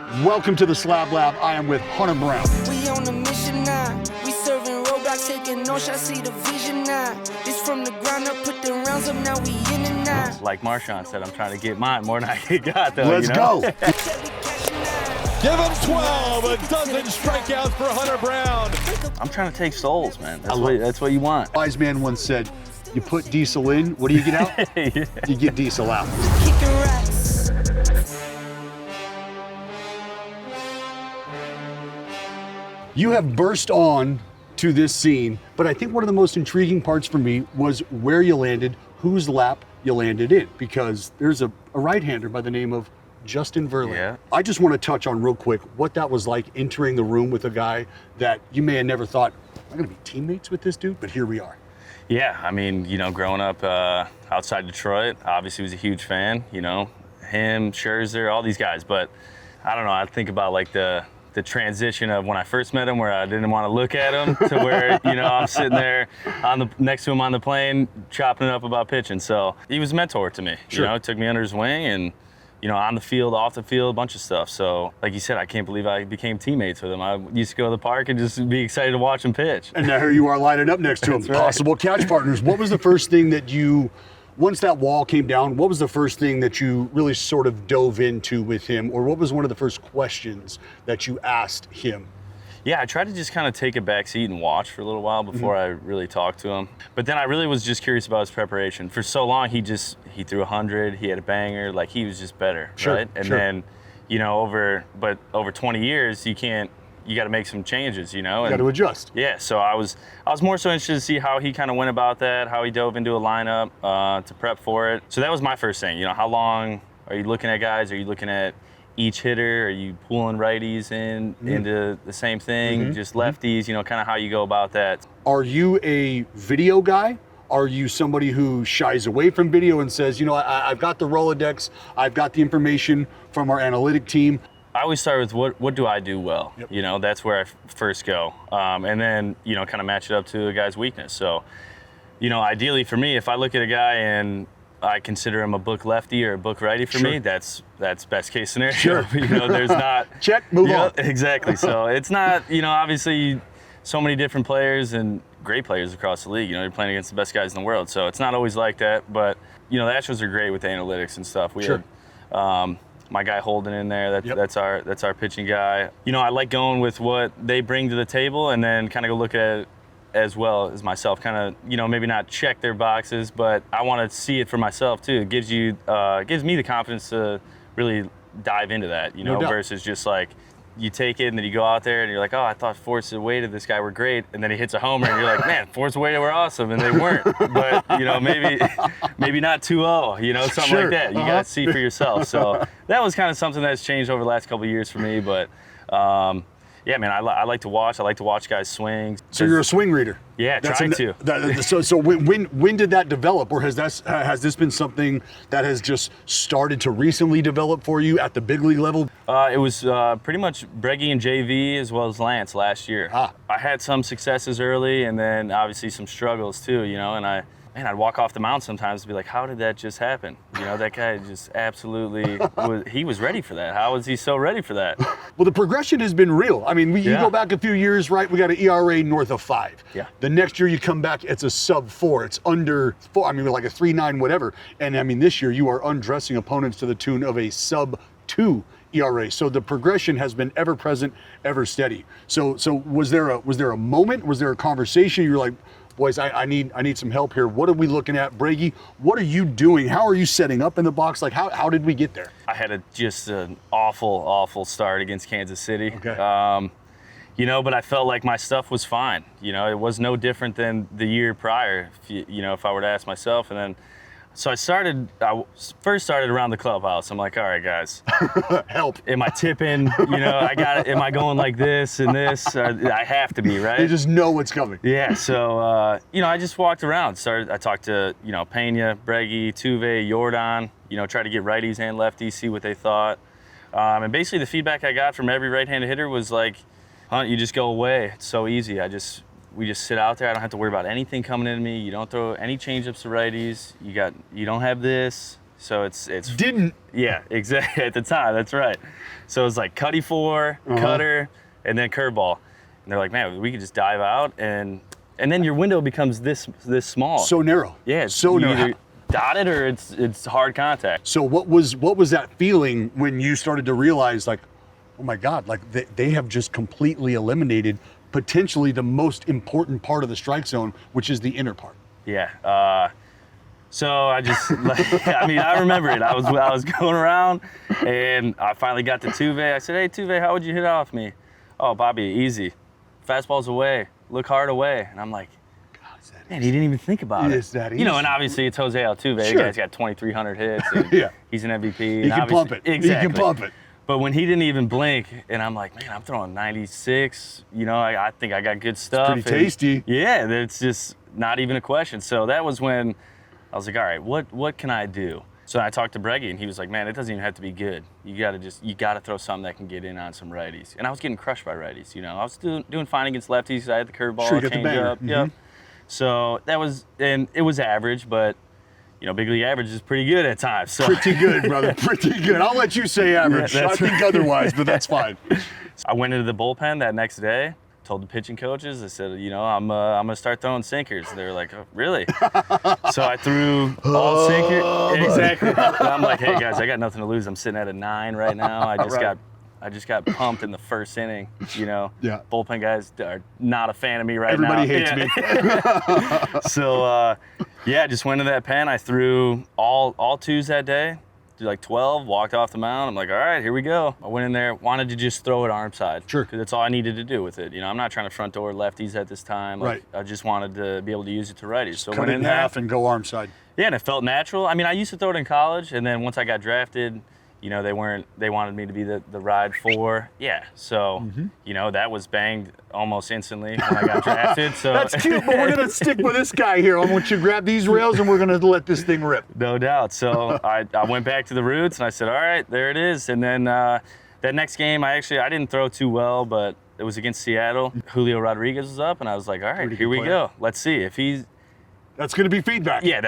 Welcome to the Slab Lab. I am with Hunter Brown. We on a mission now. We serving roadblocks, taking no shots, see the vision now. This from the ground up, put the rounds up, now we in and out. Like Marshawn said, I'm trying to get mine more than I got, though. Let's go. Give him 12, a dozen strikeouts for Hunter Brown. I'm trying to take souls, man. That's what you want. Wise man once said, you put diesel in, what do you get out? Yeah. You get diesel out. Kicking racks. You have burst on to this scene, but I think one of the most intriguing parts for me was where you landed, whose lap you landed in, because there's a right-hander by the name of Justin Verlander. Yeah. I just want to touch on real quick what that was like entering the room with a guy that you may have never thought, I'm going to be teammates with this dude, but here we are. Yeah, I mean, growing up outside Detroit, obviously was a huge fan, him, Scherzer, all these guys. But I don't know, I think about like the transition of when I first met him, where I didn't want to look at him, to where, I'm sitting there next to him on the plane, chopping it up about pitching. So he was a mentor to me. Sure. Took me under his wing and, on the field, off the field, a bunch of stuff. So, like you said, I can't believe I became teammates with him. I used to go to the park and just be excited to watch him pitch. And now here you are lining up next to him. That's right. Possible catch partners. What was the first thing that once that wall came down, what was the first thing that you really sort of dove into with him? Or what was one of the first questions that you asked him? Yeah, I tried to just kind of take a back seat and watch for a little while before I really talked to him. But then I really was just curious about his preparation. For so long, he threw 100, he had a banger, like he was just better, Sure, right? And sure. then, over 20 years, you got to make some changes, You got to adjust. Yeah, so I was more so interested to see how he kind of went about that, how he dove into a lineup to prep for it. So that was my first thing. How long are you looking at guys? Are you looking at each hitter? Are you pulling righties into the same thing? Just lefties? Kind of how you go about that. Are you a video guy? Are you somebody who shies away from video and says, I've got the Rolodex, I've got the information from our analytic team? I always start with what do I do well? Yep. That's where I first go. And then, kind of match it up to a guy's weakness. So, ideally for me, if I look at a guy and I consider him a book lefty or a book righty for me, that's best case scenario. Sure. There's not. Check, move on. Exactly. So it's not, obviously so many different players and great players across the league. You're playing against the best guys in the world. So it's not always like that. But, the Astros are great with the analytics and stuff. We Sure. had my guy Holden in there. That's our pitching guy. I like going with what they bring to the table and then kind of go look at it as well as myself, kind of, maybe not check their boxes, but I want to see it for myself too. It gives me the confidence to really dive into that, No doubt. versus just like you take it and then you go out there and you're like, oh, I thought Forrest and Wade of this guy were great, and then he hits a homer and you're like, man, Forrest and Wade were awesome, and they weren't. But maybe not 2-0, something Sure. like that. You got to see for yourself. So that was kind of something that's changed over the last couple of years for me, but. Yeah, man, I like to watch. I like to watch guys swing. So you're a swing reader. Yeah, trying to. So when did that develop, or has this been something that has just started to recently develop for you at the big league level? It was pretty much Breggy and JV as well as Lance last year. Ah. I had some successes early and then obviously some struggles too, and I'd walk off the mound sometimes and be like, how did that just happen? That guy just absolutely he was ready for that. How was he so ready for that? Well, the progression has been real. I mean, you go back a few years, right? We got an ERA north of 5. Yeah. The next year you come back, it's a sub 4. It's under 4. I mean, like a 3.9, whatever. And I mean, this year you are undressing opponents to the tune of a sub 2 ERA. So the progression has been ever present, ever steady. So was there a moment? Was there a conversation? You're like, boys, I need some help here. What are we looking at? Brady, what are you doing? How are you setting up in the box? Like, how did we get there? I had just an awful start against Kansas City. Okay. But I felt like my stuff was fine. It was no different than the year prior, if I were to ask myself. And then, so I first started around the clubhouse. I'm like, all right, guys. Help. Am I tipping? I got it. Am I going like this and this? I have to be, right? They just know what's coming. Yeah, so, I just walked around. I talked to, Pena, Breggy, Tuve, Jordan, tried to get righties and lefties, see what they thought. And basically the feedback I got from every right-handed hitter was like, Hunt, you just go away. It's so easy. We just sit out there. I don't have to worry about anything coming into me. You don't throw any changeups to righties. You don't have this. So it's Didn't. yeah, exactly at the time. That's right. So it's like cutty 4, cutter, and then curveball. And they're like, man, we could just dive out, and then your window becomes this small. So narrow. Yeah, So you narrow. either dot it or it's hard contact. So what was that feeling when you started to realize, like, oh my God, like they have just completely eliminated potentially the most important part of the strike zone, which is the inner part? Yeah. So I just, I mean, I remember it. I was going around, and I finally got to Tuve. I said, hey, Tuve, how would you hit off me? Oh, Bobby, easy. Fastball's away. Look hard away. And I'm like, God, is that man, he didn't even think about it. Is that You know, easy? and obviously it's Jose Altuve. Sure. The guy's got 2,300 hits. And Yeah. He's an MVP. He and can obviously- pump it. Exactly. He can pump it. But when he didn't even blink, and I'm like, man, I'm throwing 96. You know, I think I got good stuff. Pretty tasty. Yeah, it's just not even a question. So that was when I was like, all right, what can I do? So I talked to Breggy, and he was like, man, it doesn't even have to be good. You gotta throw something that can get in on some righties. And I was getting crushed by righties. You know, I was doing fine against lefties. I had the curveball, Sure, you got the banger. changeup. Yep. So that was, and it was average, but you know, big league average is pretty good at times. So Pretty good, brother. Pretty good. I'll let you say average. Yeah, I that's think right. otherwise, but that's fine. I went into the bullpen that next day, told the pitching coaches, I said, you know, I'm gonna start throwing sinkers. They were like, oh, really? So I threw all sinkers. Exactly. And I'm like, hey guys, I got nothing to lose. I'm sitting at a 9 right now. I just got pumped in the first inning. You know, Yeah. Bullpen guys are not a fan of me right Everybody now. hates Yeah. me. So yeah, I just went to that pen. I threw all 2s that day. Did like 12, walked off the mound. I'm like, all right, here we go. I went in there, wanted to just throw it arm side. Sure. Because that's all I needed to do with it. You know, I'm not trying to front door lefties at this time. Like, Right. I just wanted to be able to use it to righties. So Cut went it in in there. half and go arm side. Yeah, and it felt natural. I mean, I used to throw it in college, and then once I got drafted, you know, they wanted me to be the ride 4. Yeah. So, you know, that was banged almost instantly when I got drafted. So That's cute, but we're gonna stick with this guy here. I want you to grab these rails and we're gonna let this thing rip. No doubt. So I went back to the roots and I said, all right, there it is. And then that next game, I didn't throw too well, but it was against Seattle. Julio Rodriguez was up, and I was like, all right, Pretty here good we player. go. Let's see if he's. That's gonna be feedback. Yeah,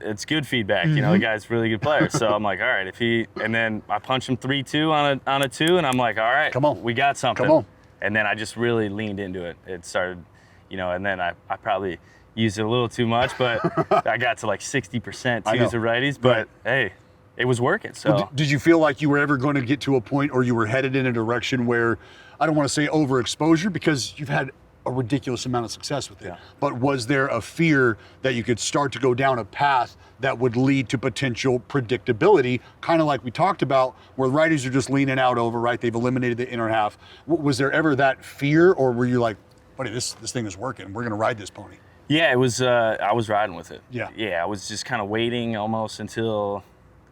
it's good feedback. You know, the guy's a really good player. So I'm like, all right, and then I punched him 3-2 on a 2, and I'm like, all right, Come on. we got something. Come on. And then I just really leaned into it. It started, you know, and then I probably used it a little too much, but I got to like 60% I know. twos or righties. But hey, it was working. So Well, did you feel like you were ever going to get to a point, or you were headed in a direction where, I don't want to say overexposure, because you've had a ridiculous amount of success with it, Yeah. but was there a fear that you could start to go down a path that would lead to potential predictability, kind of like we talked about, where righties are just leaning out over, right? They've eliminated the inner half. Was there ever that fear, or were you like, buddy, this thing is working, we're going to ride this pony? yeah, it was. I was riding with it. Yeah. Yeah, I was just kind of waiting almost until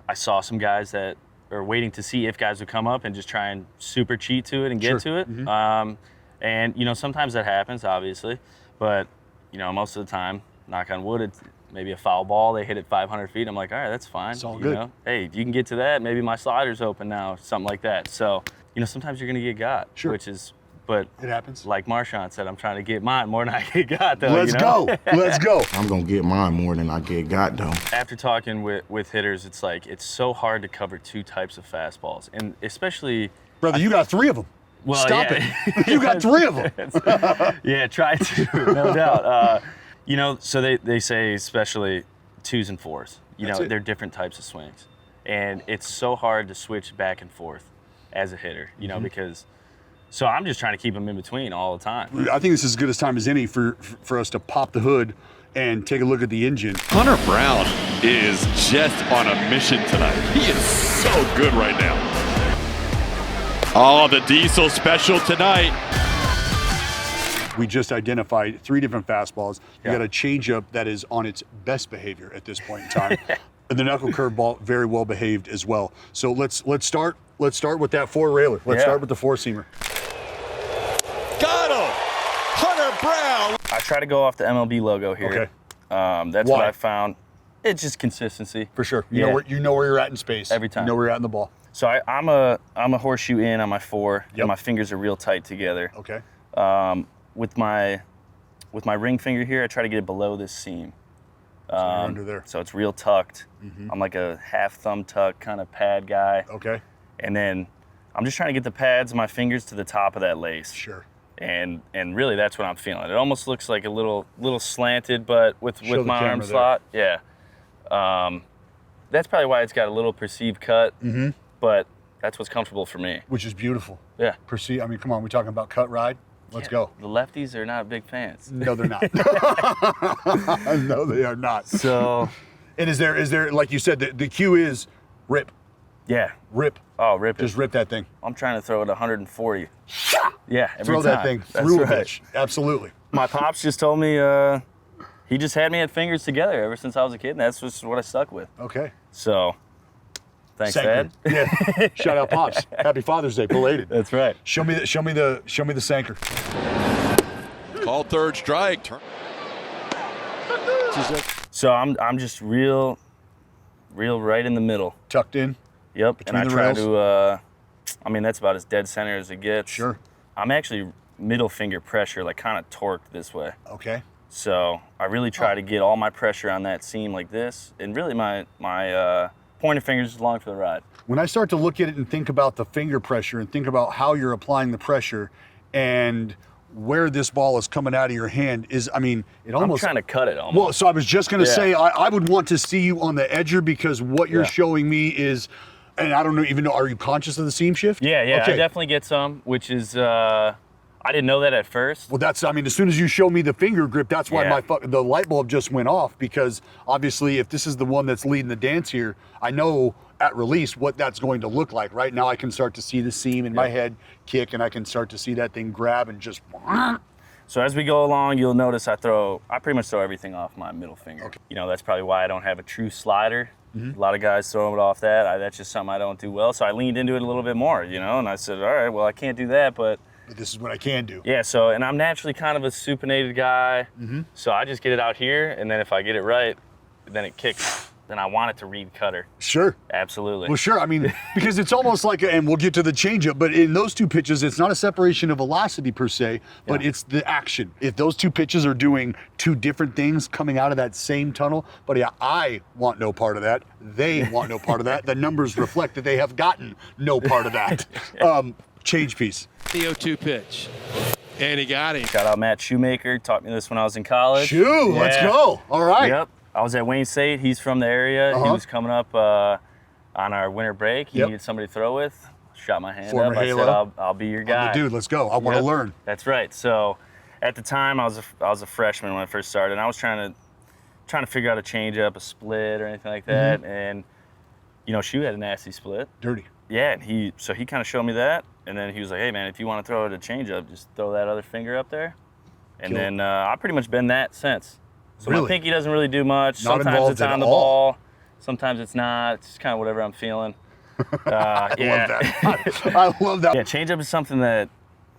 I saw some guys that are waiting to see if guys would come up and just try and super cheat to it and get Sure. to it. And you know, sometimes that happens, obviously, but you know, most of the time, knock on wood, it's maybe a foul ball. They hit it 500 feet. I'm like, all right, that's fine. It's all you good. know? Hey, if you can get to that, maybe my slider's open now, something like that. So, you know, sometimes you're gonna get got, Sure. which is, but It happens. like Marshawn said, I'm trying to get mine more than I get got, though. Let's you know? go. Let's go. I'm gonna get mine more than I get got though. After talking with hitters, it's like it's so hard to cover 2 types of fastballs, and especially. Brother, you got 3 of them. Well, Stop yeah. it. You got 3 of them. Yeah, try to, no doubt. You know, so they say especially 2s and 4s. You That's know, it. they're different types of swings, and it's so hard to switch back and forth as a hitter. You know, because so I'm just trying to keep them in between all the time. I think this is as good as time as any for us to pop the hood and take a look at the engine. Hunter Brown is just on a mission tonight. He is so good right now. Oh, the Diesel special tonight. We just identified 3 different fastballs. You Yeah. got a changeup that is on its best behavior at this point in time. And the knuckle curveball, very well behaved as well. So let's start with that 4-railer. Let's Yeah. start with the 4-seamer. Got him. Hunter Brown. I try to go off the MLB logo here. Okay. That's Why? what I found. It's just consistency. For sure. You Yeah. know where you're at in space. Every time. You know where you're at in the ball. So I'm a horseshoe in on my 4, Yep. and my fingers are real tight together. Okay. With my ring finger here, I try to get it below this seam. So you're under there. So it's real tucked. I'm like a half thumb tuck kind of pad guy. Okay. And then I'm just trying to get the pads of my fingers to the top of that lace. Sure. And really that's what I'm feeling. It almost looks like a little slanted, but with my arm there. slot. Yeah. That's probably why it's got a little perceived cut. But that's what's comfortable for me. Which is beautiful. Yeah. I mean, come on, we're talking about cut ride. Let's go. The lefties are not big fans. No, they're not. No, they are not. So. And is there like you said, the cue is rip. Yeah. Rip. Oh, rip it. Just rip that thing. I'm trying to throw it 140. Yeah, every Throw time. that thing That's through right. a bitch. Absolutely. My pops just told me he just had me at fingers together ever since I was a kid, and that's just what I stuck with. Okay. So, thanks, Sanker. Dad. Yeah. Shout out, Pops. Happy Father's Day, belated. That's right. Show me the Sanker. Call third strike. Turn. So I'm just real right in the middle. Tucked in. Yep. Between and I the try rails. to. I mean, that's about as dead center as it gets. Sure. I'm actually middle finger pressure, like kind of torqued this way. Okay. So I really try to get all my pressure on that seam like this, and really my pointer fingers along for the ride. When I start to look at it and think about the finger pressure and think about how you're applying the pressure and where this ball is coming out of your hand is, I mean, it almost. I'm trying to cut it almost. Well, so I was just going to Yeah. say, I would want to see you on the edger because what you're Yeah. showing me is, and I don't know, even know, are you conscious of the seam shift? Yeah, Okay. I definitely get some, which is I didn't know that at first. Well, that's, I mean, as soon as you show me the finger grip, that's why Yeah. the light bulb just went off, because obviously if this is the one that's leading the dance here, I know at release what that's going to look like. Right now I can start to see the seam in my head kick, and I can start to see that thing grab and just. So as we go along, you'll notice I pretty much throw everything off my middle finger. Okay. You know, that's probably why I don't have a true slider. A lot of guys throw it off that. That's just something I don't do well. So I leaned into it a little bit more, you know, and I said, all right, well, I can't do that, but This is what I can do. yeah, and I'm naturally kind of a supinated guy, so I just get it out here, and then if I get it right, then it kicks. Then I want it to read cutter. Sure. Absolutely. Well, sure. I mean, because it's almost like, and we'll get to the changeup, but in those two pitches, it's not a separation of velocity per se, but it's the action. If those two pitches are doing two different things coming out of that same tunnel, but yeah, I want no part of that. They want no part of that. The numbers reflect that they have gotten no part of that. Change piece. The 0-2 pitch. And he got him. Shout out Matt Shoemaker, taught me this when I was in college. Shoo, let's Yeah. go. All right. Yep. I was at Wayne State. He's from the area. He was coming up on our winter break. He Yep. needed somebody to throw with. Shot my hand Former up. I Halo. said, I'll be your guy. Dude, let's go. I want to Yep. learn. That's right. So at the time, I was a freshman when I first started, and I was trying to figure out a change up, a split, or anything like that. And you know, Shu had a nasty split. Dirty. Yeah, and he kind of showed me that, and then he was like, "Hey man, if you want to throw it a change up, just throw that other finger up there." And Kill then I've pretty much been that since. So Really? my pinky doesn't really do much. Not Sometimes involved it's at on the all. ball, sometimes it's not. It's just kind of whatever I'm feeling. I yeah. love that. I love that. Yeah, change up is something that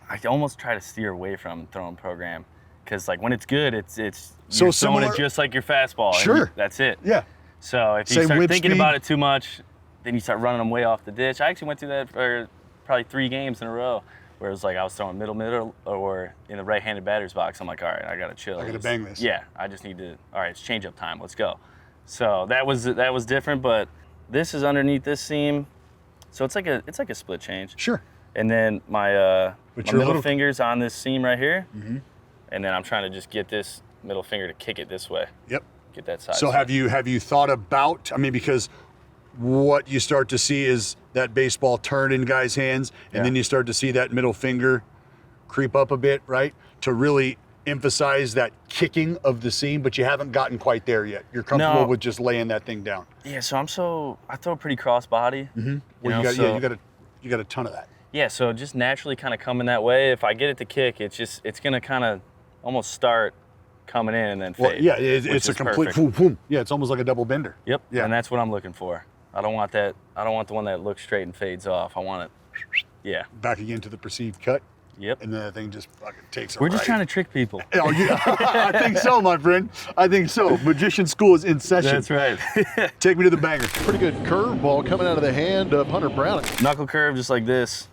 I almost try to steer away from throwing program, because like when it's good, it's So you're throwing similar- it just like your fastball. and Sure. that's it. Yeah. So if you Same start whip thinking speed. about it too much, then you start running them way off the ditch. I actually went through that for probably 3 games in a row, where it was like I was throwing middle, or in the right-handed batter's box. I'm like, all right, I gotta chill. I gotta bang this. Yeah, I just need to. All right, it's change-up time. Let's go. So that was different, but this is underneath this seam, so it's like a split change. Sure. And then my But my you're a middle little- finger's on this seam right here, and then I'm trying to just get this middle finger to kick it this way. Yep. Get that side. So have you thought about, I mean, because what you start to see is that baseball turn in guys' hands, and Yeah. then you start to see that middle finger creep up a bit, right? To really emphasize that kicking of the seam, but you haven't gotten quite there yet. You're comfortable No. with just laying that thing down. Yeah, so I throw pretty cross body. Well, you got a ton of that. Yeah, so just naturally kind of coming that way. If I get it to kick, it's gonna kind of almost start coming in and then fade. Well, yeah, which it's a is complete perfect. boom, boom. Yeah, it's almost like a double bender. Yep. Yeah. And that's what I'm looking for. I don't want that. I don't want the one that looks straight and fades off. I want it. Yeah. Back again to the perceived cut, Yep. and then that thing just fucking takes. We're just trying to trick people. Oh, yeah. I think so, my friend. I think so. Magician school is in session. That's right. Take me to the banger. Pretty good curveball coming out of the hand of Hunter Brown. Knuckle curve just like this.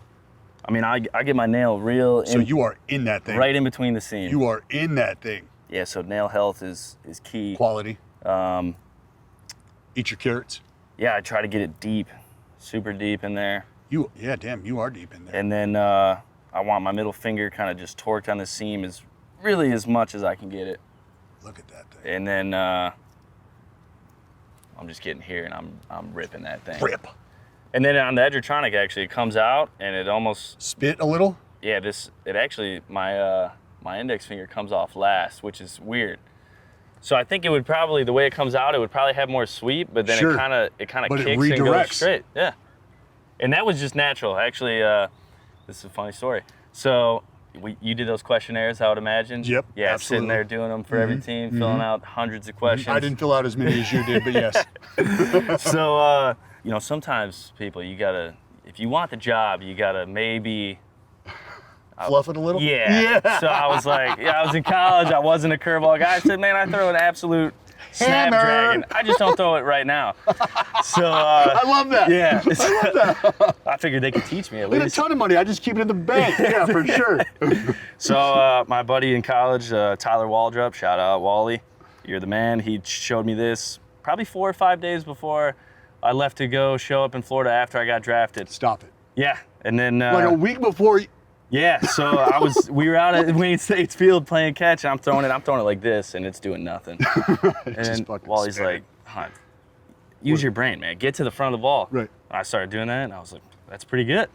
I mean, I get my nail real So you are in that thing. right in between the seam. You are in that thing. Yeah, so nail health is key. Quality. Eat your carrots. Yeah, I try to get it deep, super deep in there. Yeah, damn, you are deep in there. And then I want my middle finger kind of just torqued on the seam as much as I can get it. Look at that thing. And then I'm just getting here and I'm ripping that thing. Rip. And then on the Edgertronic, actually, it comes out and it almost Spit a little. Yeah, it actually my index finger comes off last, which is weird. So I think it would probably, the way it comes out, it would probably have more sweep, but then Sure. it kind of But it kicks and goes redirects. straight. Yeah. And that was just natural. Actually, this is a funny story. So you did those questionnaires, I would imagine. Yep, Yeah, absolutely. sitting there doing them for every team, filling out hundreds of questions. I didn't fill out as many as you did, but yes. So, sometimes people, if you want the job, you gotta maybe Fluff it a little? Yeah. So I was like, I was in college. I wasn't a curveball guy. I said, man, I throw an absolute snapdragon. I just don't throw it right now. So I love that. Yeah. I love that. I figured they could teach me at I made a least. ton of money. I just keep it in the bank. Yeah, for sure. So my buddy in college, Tyler Waldrop, shout out Wally, you're the man. He showed me this probably 4 or 5 days before I left to go show up in Florida after I got drafted. Stop it. Yeah. And then Like a week before. yeah, so we were out at Wayne State's field playing catch, and I'm throwing it like this, and it's doing nothing. And then Wally's like, Hunt, use your brain, man. Get to the front of the ball. Right. I started doing that, and I was like, that's pretty good.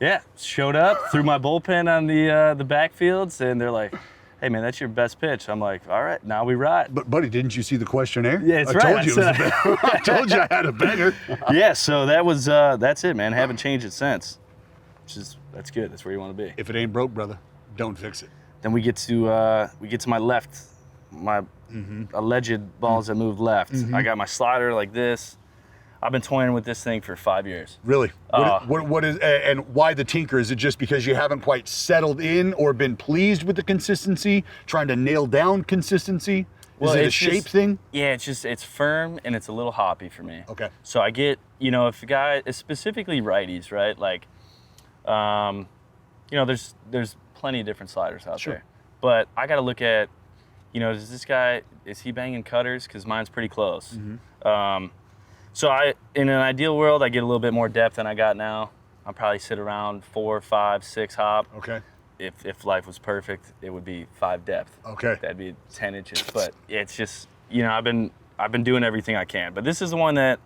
Yeah, showed up, threw my bullpen on the backfields, and they're like, hey, man, that's your best pitch. I'm like, all right, now we ride. But, buddy, didn't you see the questionnaire? Yeah, that's I right. Told you it was a banger. I told you I had a banger. Yeah, so that's it, man. Haven't changed it since. That's good. That's where you want to be. If it ain't broke, brother, don't fix it. Then we get to my left, my alleged balls that moved left. I got my slider like this. I've been toying with this thing for 5 years. Really? What is and why the tinker? Is it just because you haven't quite settled in or been pleased with the consistency, trying to nail down consistency? Is it a it's shape just- thing? Yeah, it's firm and it's a little hoppy for me. Okay. So I get, if a guy, specifically righties, right? Like, there's plenty of different sliders out there. But I got to look at, does this guy, is he banging cutters? Because mine's pretty close. So in an ideal world, I get a little bit more depth than I got now. I'll probably sit around 4, 5, 6 hop. Okay. If life was perfect, it would be 5 depth. Okay. That'd be 10 inches. But it's just, I've been doing everything I can. But this is the one that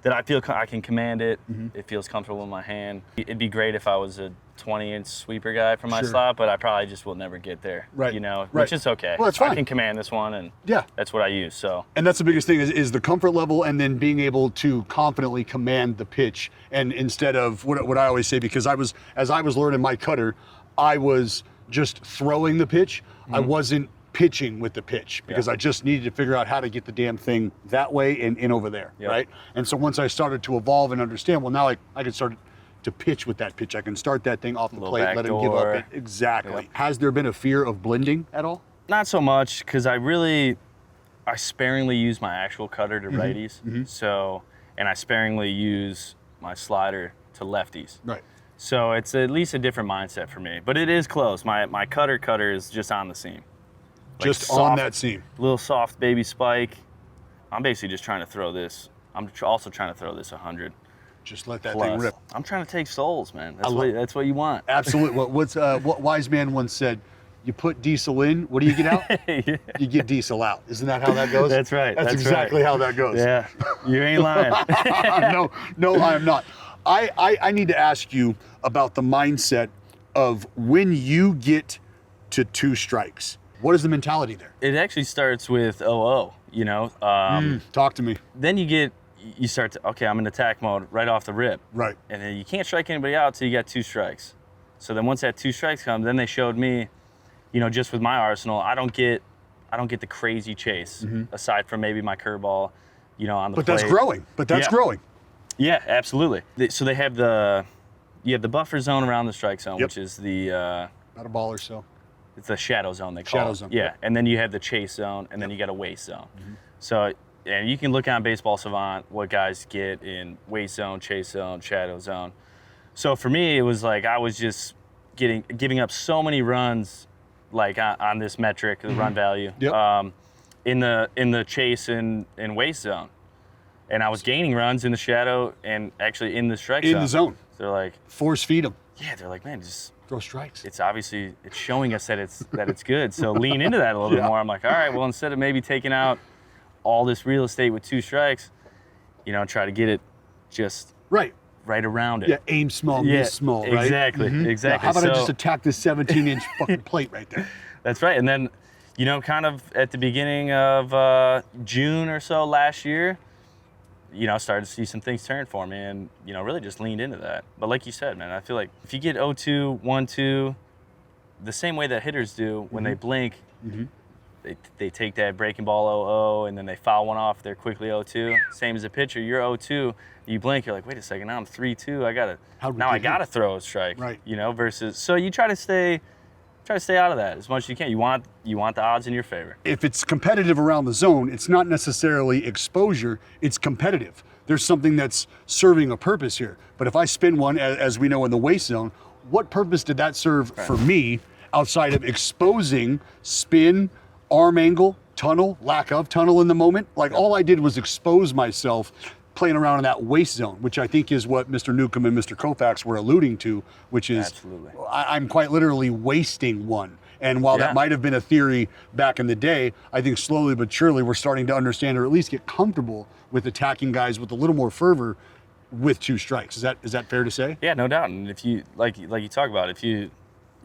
I feel I can command it. It feels comfortable in my hand. It'd be great if I was a 20-inch sweeper guy for my slot, but I probably just will never get there. Right. Which is okay. Well, that's fine. I can command this one, and Yeah. that's what I use. So. And that's the biggest thing is the comfort level, and then being able to confidently command the pitch. And instead of what I always say, because as I was learning my cutter, I was just throwing the pitch. I wasn't pitching with the pitch because I just needed to figure out how to get the damn thing that way and in over there, right? And so once I started to evolve and understand, well, now I can start to pitch with that pitch. I can start that thing off the plate, let him give up it. Exactly. Yep. Has there been a fear of blending at all? Not so much, because I sparingly use my actual cutter to righties. So, and I sparingly use my slider to lefties. Right. So it's at least a different mindset for me. But it is close. My cutter is just on the seam. Like Just on that seam. Little soft baby spike. I'm basically just trying to throw this. I'm also trying to throw this 100. Just let that plus. thing rip. I'm trying to take souls, man. love- That's what you want. Absolutely. What wise man once said, you put diesel in, what do you get out? Yeah. You get diesel out. Isn't that how that goes? That's right. That's That's exactly right. how that goes. Yeah, you ain't lying. No, I am not. I need to ask you about the mindset of when you get to 2 strikes. What is the mentality there? It actually starts with 0-0, Talk to me. Then you start to, okay, I'm in attack mode right off the rip. Right. And then you can't strike anybody out till you got 2 strikes. So then once that 2 strikes come, then they showed me, just with my arsenal, I don't get the crazy chase aside from maybe my curveball, on the But plate. that's growing. Yeah. growing. Yeah, absolutely. So they have you have the buffer zone around the strike zone, which is the About a ball or so. it's the shadow zone they call Shadow it. zone, Yeah, yep. and then you have the chase zone, and then you got a waste zone. So, and you can look on Baseball Savant what guys get in waste zone, chase zone, shadow zone. So for me, it was like I was just giving up so many runs, like on this metric, the run value. Yep. in the chase and waste zone. And I was gaining runs in the shadow and actually in the strike zone. In the zone. So they're like, force feed them. yeah, they're like, man, just Throw strikes. it's obviously it's showing us that it's good. So lean into that a little bit more. I'm like, all right, well, instead of maybe taking out all this real estate with 2 strikes, try to get it just Right around it. Yeah, aim small, miss small, right? Exactly, exactly. Yeah, how about I So- just attack this 17-inch fucking plate right there? That's right. And then, kind of at the beginning of June or so last year, started to see some things turn for me and, really just leaned into that. But like you said, man, I feel like if you get 0-2, 1-2, the same way that hitters do when they blink, they take that breaking ball 0-0 and then they foul one off, they're quickly 0-2. Same as a pitcher, you're 0-2, you blink, you're like, wait a second, now I'm 3-2, I gotta throw a strike. Right. Versus, so you try to stay out of that as much as you can. You want the odds in your favor. If it's competitive around the zone, it's not necessarily exposure, it's competitive. There's something that's serving a purpose here. But if I spin one, as we know in the waste zone, what purpose did that serve for me outside of exposing spin, arm angle, tunnel, lack of tunnel in the moment? Like all I did was expose myself playing around in that waste zone, which I think is what Mr. Newcomb and Mr. Koufax were alluding to, which is Absolutely. I'm quite literally wasting one. And while that might have been a theory back in the day, I think slowly but surely we're starting to understand or at least get comfortable with attacking guys with a little more fervor with 2 strikes. Is that fair to say? Yeah, no doubt. And if you like you talk about, if you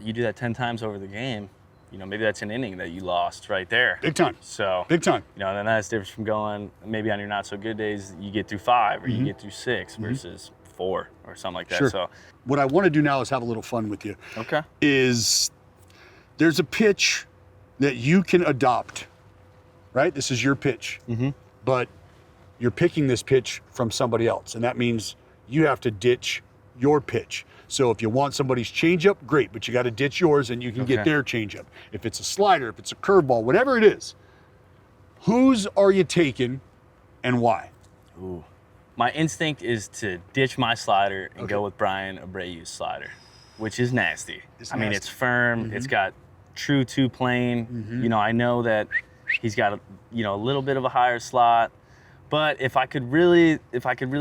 do that 10 times over the game, maybe that's an inning that you lost right there. Big time. So Big time. and then that's different from going maybe on your not so good days you get through 5 or you get through 6 versus 4 or something like that. Sure. So What I want to do now is have a little fun with you. okay. There's a pitch that you can adopt, right? This is your pitch, but you're picking this pitch from somebody else, and that means you have to ditch your pitch. So if you want somebody's changeup, great, but you got to ditch yours and you can get their changeup. If it's a slider, if it's a curveball, whatever it is, whose are you taking and why? Ooh. My instinct is to ditch my slider and go with Brian Abreu's slider, which is nasty. I mean, it's firm. It's got true 2 plane. I know that he's got a little bit of a higher slot, but if I could really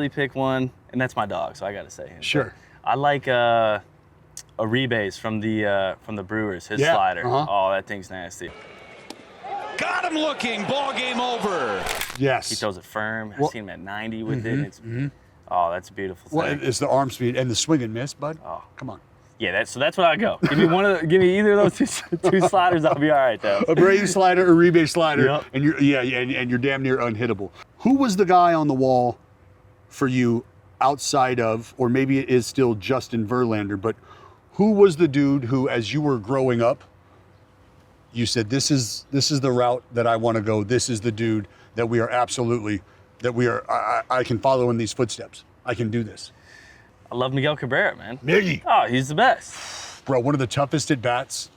pick one, and that's my dog, so I got to say him. Sure. I like a rebase from the Brewers, his slider. Oh, that thing's nasty. Got him looking. Ball game over. Yes. He throws it firm. I've seen him at 90 with it. It's, oh, that's a beautiful thing. Well, it's the arm speed and the swing and miss, bud. Oh. Come on. Yeah, that's what I go. Give me either of those two sliders, I'll be all right though. A Brady slider, a rebase slider, Yep. and you're damn near unhittable. Who was the guy on the wall for you outside of, or maybe it is still Justin Verlander, but who was the dude who, as you were growing up, you said, this is the route that I want to go. This is the dude that I can follow in these footsteps. I can do this. I love Miguel Cabrera, man. Miggy. Oh, he's the best. Bro, one of the toughest at bats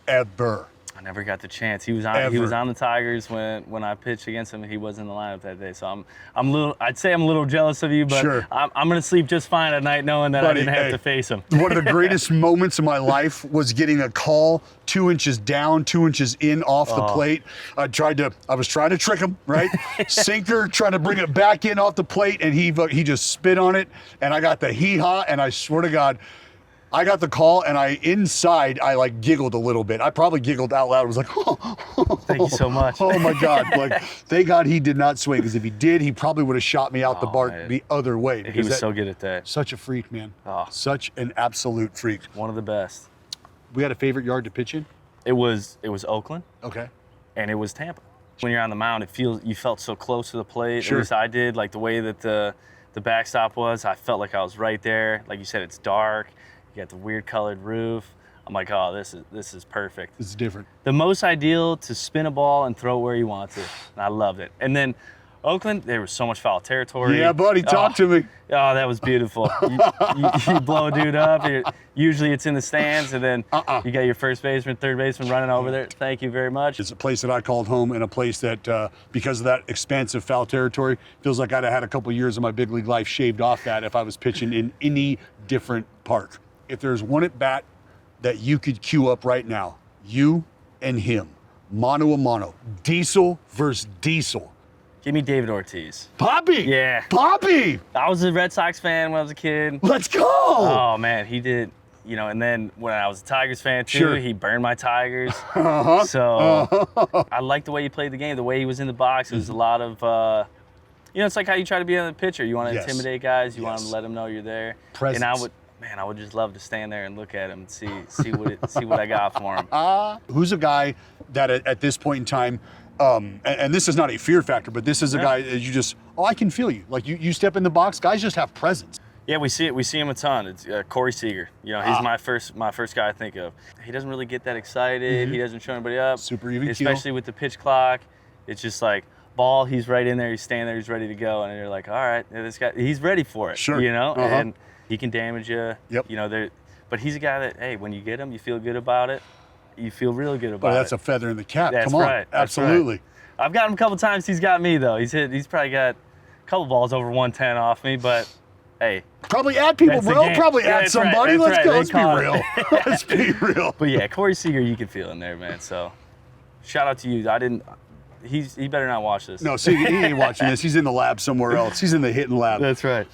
ever. I never got the chance. He was on the Tigers when I pitched against him. He wasn't in the lineup that day, so I'd say I'm a little jealous of you, but Sure. I'm gonna sleep just fine at night knowing that Buddy, I didn't have hey, to face him. One of the greatest moments of my life was getting a call 2 inches down, 2 inches in off the plate. I was trying to trick him, right? Sinker, trying to bring it back in off the plate, and he just spit on it, and I got the hee-haw, and I swear to God, I got the call, and I like giggled a little bit. I probably giggled out loud. I was like, oh. Thank you so much. Oh my God. Like, thank God he did not swing, because if he did, he probably would have shot me out the bark man. the other way. He was so good at that. Such a freak, man. Oh. Such an absolute freak. One of the best. We had a favorite yard to pitch in? It was Oakland Okay. and it was Tampa. When you're on the mound, you felt so close to the plate. Sure. At least I did. Like the way that the backstop was, I felt like I was right there. Like you said, it's dark. You got the weird colored roof. I'm like, oh, this is perfect. This is different. The most ideal to spin a ball and throw it where you want to. And I loved it. And then Oakland, there was so much foul territory. Yeah, buddy, talk to me. Oh, that was beautiful. You blow a dude up. Usually it's in the stands, and then you got your first baseman, third baseman running over there. Thank you very much. It's a place that I called home, and a place that, because of that expansive foul territory, feels like I'd have had a couple years of my big league life shaved off that if I was pitching in any different park. If there's one at bat that you could cue up right now, you and him, mano a mano. Diesel versus Diesel. Give me David Ortiz. Poppy! Yeah. Poppy! I was a Red Sox fan when I was a kid. Let's go! Oh, man, he did. You know, and then when I was a Tigers fan too, Sure. he burned my Tigers. Uh-huh. So I liked the way he played the game, the way he was in the box. It was a lot of, you know, it's like how you try to be on the pitcher. You want to intimidate guys. You want to let them know you're there. Presence. And I would just love to stand there and look at him and see what I got for him. Who's a guy that at this point in time, and this is not a fear factor, but this is a guy that you just, I can feel you. Like you step in the box, guys just have presence. Yeah, we see it. We see him a ton. It's Corey Seager. You know, he's my first guy I think of. He doesn't really get that excited. He doesn't show anybody up. Super even keel. Especially with the pitch clock. It's just like ball. He's right in there. He's standing there. He's ready to go. And you're like, all right, this guy. He's ready for it. Sure. You know, and he can damage you. Yep. You know, but he's a guy that when you get him, you feel good about it. You feel real good about it. That's a feather in the cap. That's Come on. right. That's Absolutely. Right. I've got him a couple times. He's got me though. He's probably got a couple balls over 110 off me, but. Hey, probably at people, that's the bro. game. Probably Yeah, at that's somebody. right. Let's go. That's Let's right. be real. Let's be real. But yeah, Corey Seager, you can feel in there, man. So, shout out to you. He better not watch this. No, see, he ain't watching this. He's in the lab somewhere else. He's in the hitting lab. That's right.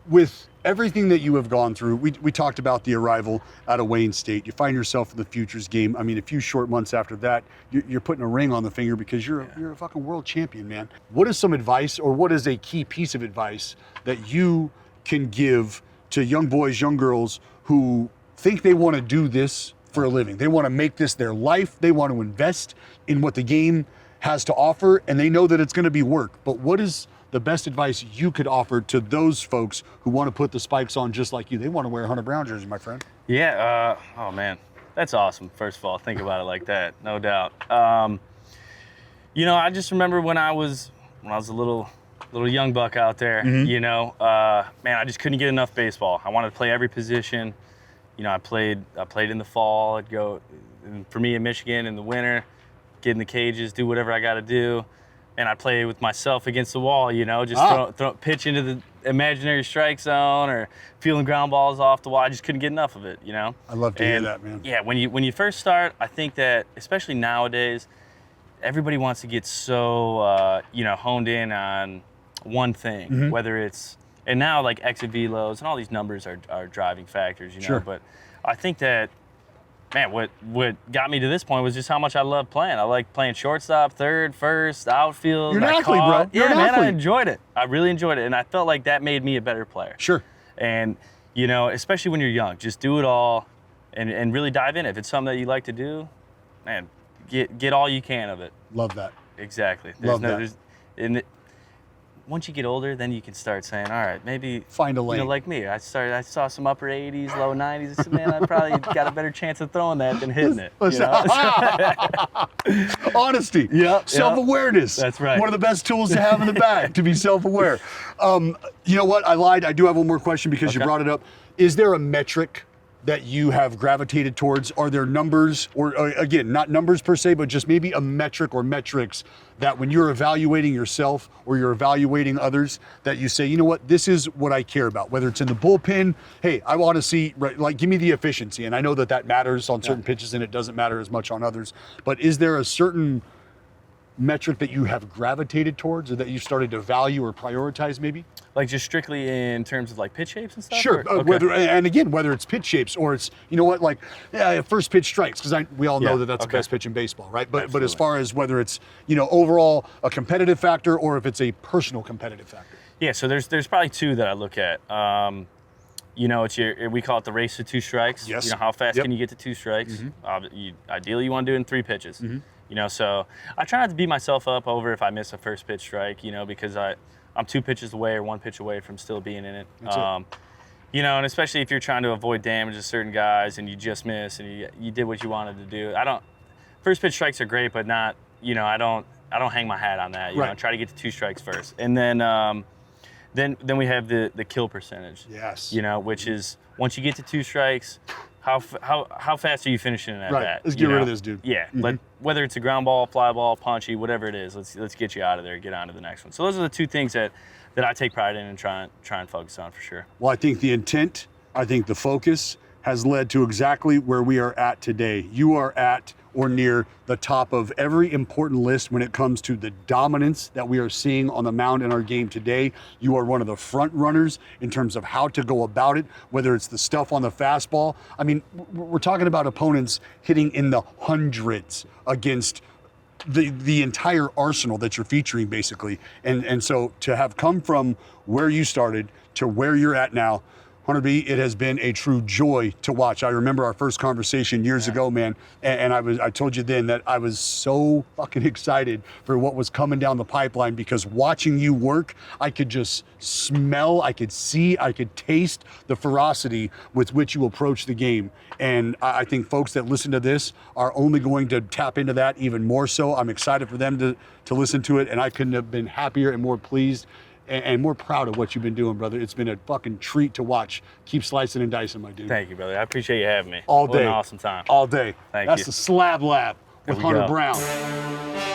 With everything that you have gone through, we talked about the arrival out of Wayne State. You find yourself in the Futures game. I mean, a few short months after that, you're putting a ring on the finger because you're a fucking world champion, man. What is some advice, or what is a key piece of advice that you can give to young boys, young girls who think they want to do this for a living? They want to make this their life. They want to invest in what the game has to offer, and they know that it's going to be work. But what is the best advice you could offer to those folks who want to put the spikes on just like you? They want to wear a Hunter Brown jersey, my friend. Yeah. Oh man, that's awesome. First of all, think about it like that, no doubt. You know, I just remember when I was a little young buck out there. You know, man, I just couldn't get enough baseball. I wanted to play every position. You know, I played in the fall. I'd go, for me in Michigan in the winter, get in the cages, do whatever I got to do. And I play with myself against the wall, you know, just throw pitch into the imaginary strike zone or feeling ground balls off the wall. I just couldn't get enough of it, you know. I love to hear that, man. Yeah, when you first start, I think that, especially nowadays, everybody wants to get so, you know, honed in on one thing, whether it's, and now like exit velos and all these numbers are driving factors, you know. Sure. But I think that, man, what got me to this point was just how much I love playing. I like playing shortstop, third, first, outfield. You're an athlete, bro. You're an athlete. I enjoyed it. I really enjoyed it, and I felt like that made me a better player. Sure. And, you know, especially when you're young, just do it all and really dive in. If it's something that you like to do, man, get all you can of it. Love that. Exactly. Once you get older, then you can start saying, all right, maybe find a lane. You know, like me, I saw some upper 80s, low 90s. I said, man, I probably got a better chance of throwing that than hitting it. You know? Honesty. Yeah. Self-awareness. That's right. One of the best tools to have in the bag, to be self-aware. You know what? I lied. I do have one more question because you brought it up. Is there a metric that you have gravitated towards? Are there numbers, or again, not numbers per se, but just maybe a metric or metrics that when you're evaluating yourself or you're evaluating others, that you say, you know what, this is what I care about, whether it's in the bullpen, hey, I want to see, right, like, give me the efficiency. And I know that matters on certain pitches and it doesn't matter as much on others, but is there a certain metric that you have gravitated towards or that you started to value or prioritize maybe? Like just strictly in terms of like pitch shapes and stuff? Sure. Whether it's pitch shapes or it's, you know what, like first pitch strikes, because we all know that's the best pitch in baseball, right? But as far as whether it's, you know, overall a competitive factor or if it's a personal competitive factor. Yeah, so there's probably two that I look at. You know, it's we call it the race to two strikes. Yes. You know, how fast can you get to two strikes? Ideally, you want to do it in three pitches. You know, so I try not to beat myself up over if I miss a first pitch strike, you know, because I'm 2 pitches away or 1 pitch away from still being in it. You know, and especially if you're trying to avoid damage to certain guys and you just miss and you did what you wanted to do. First pitch strikes are great, but not, you know, I don't hang my hat on that. You know, I try to get to 2 strikes first. And then we have the kill percentage. Yes. You know, which is once you get to 2 strikes, how fast are you finishing that bat? Let's get rid of this dude. Yeah. Whether it's a ground ball, fly ball, punchy, whatever it is, let's get you out of there, get on to the next one. So those are the 2 things that I take pride in and try and focus on for sure. Well, I think the intent, I think the focus has led to exactly where we are at today. You are at or near the top of every important list when it comes to the dominance that we are seeing on the mound in our game today. You are one of the front runners in terms of how to go about it, whether it's the stuff on the fastball. I mean, we're talking about opponents hitting in the hundreds against the entire arsenal that you're featuring, basically. And so to have come from where you started to where you're at now, Hunter B, it has been a true joy to watch. I remember our first conversation years ago, man, and I told you then that I was so fucking excited for what was coming down the pipeline, because watching you work, I could just smell, I could see, I could taste the ferocity with which you approach the game. And I think folks that listen to this are only going to tap into that even more so. I'm excited for them to listen to it, and I couldn't have been happier and more pleased and more proud of what you've been doing, brother. It's been a fucking treat to watch. Keep slicing and dicing, my dude. Thank you, brother. I appreciate you having me. All What day. an awesome time. All day. Thank That's you. the Slab Lab with Here we Hunter go. Brown.